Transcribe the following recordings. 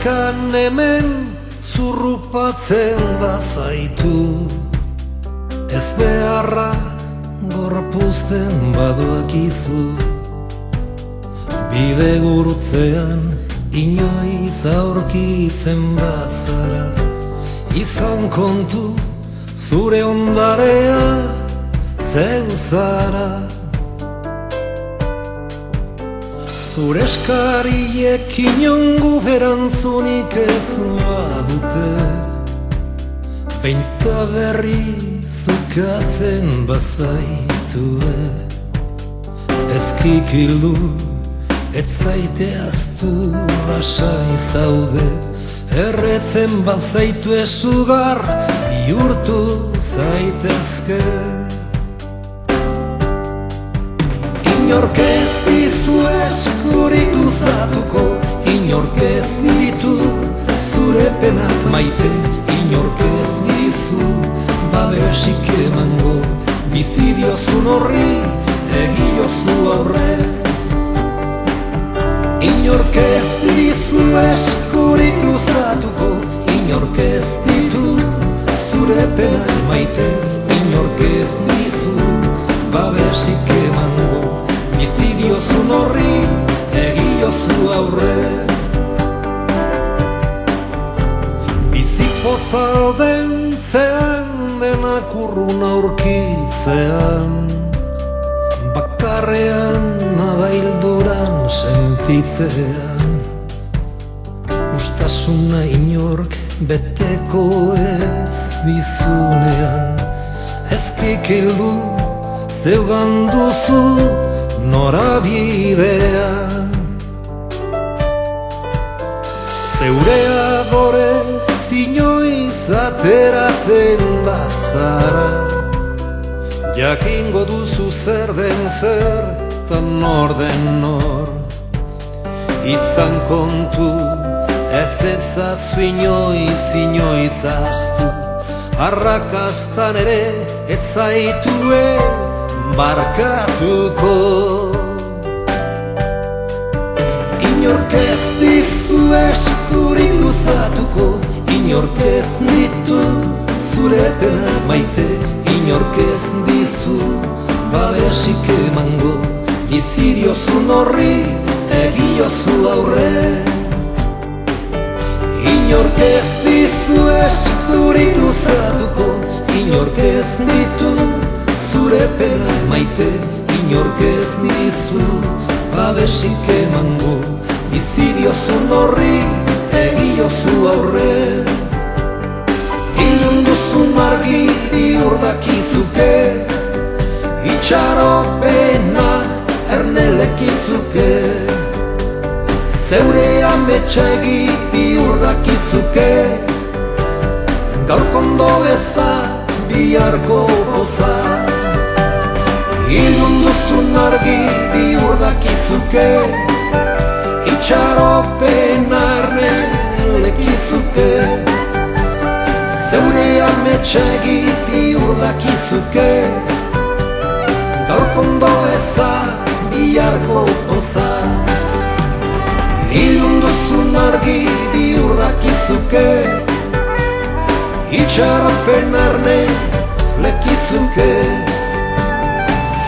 Korrikan hemen zurrupatzen bazaitu, ez beharra gorpuzten badoakizu. Bide gurutzean inoiz aurkitzen bazara, izan kontu zure ondarea zeu zara. Zure eskariek inongo erantzunik ez badute, behinta berri zukatzen bazaitue. Ezkikildu ez zaite aztu lasai zaude, erretzen bazaitu esugar bihurtu zaitezke. Inork ez dizu eskurik luzatuko, inork ez ditu zure penak maite, inork ez dizu babesik emango, bizi diozun horri egiozu aurre. Inork ez dizu eskurik luzatuko, inork ez ditu zure penak maite, inork ez dizu babesik emango, bizi diozun horri egiozu aurre. Bizi pozaldentzean denak urrun aurkitzean, bakarrean abailduran sentitzean, ustasuna inork beteko ez dizunean, ezkikildu zeugan duzu norabidea. Zeurea gorez inoiz ateratzen bazara, jakingo duzu zer den zer ta nor den nor. Izan kontu ez ezazu inoiz ahaztu, arrakastan ere ez zaitue barkatuko. Inork ez dizu eskurik luzatuko, inork ez ditu zure penak maite, inork ez dizu babesik emango, bizi diozun horri egiozu aurre. Inork ez dizu eskurik luzatuko, inork ez ditu zure penak maite, inork ez dizu babesik emango, bizi diozun horri egiozu aurre. Ilun duzun argi bihur dakizuke, itxaropena ernelekizuke. Zeure ametsegi bihur dakizuke, gaur kondo beza biharko poza. Ilun duzun argi bihur dakizuke, itxaropena ernelekizuke. Zeure ametsegi bihur dakizuke, gaur kondo eza biharko poza. Ilun duzun argi bihur dakizuke, itxaropen ernelekizuke.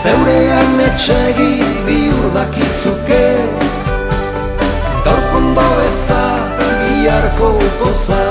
Zeure ametsegi bihur dakizuke, gaur kondo eza biharko poza.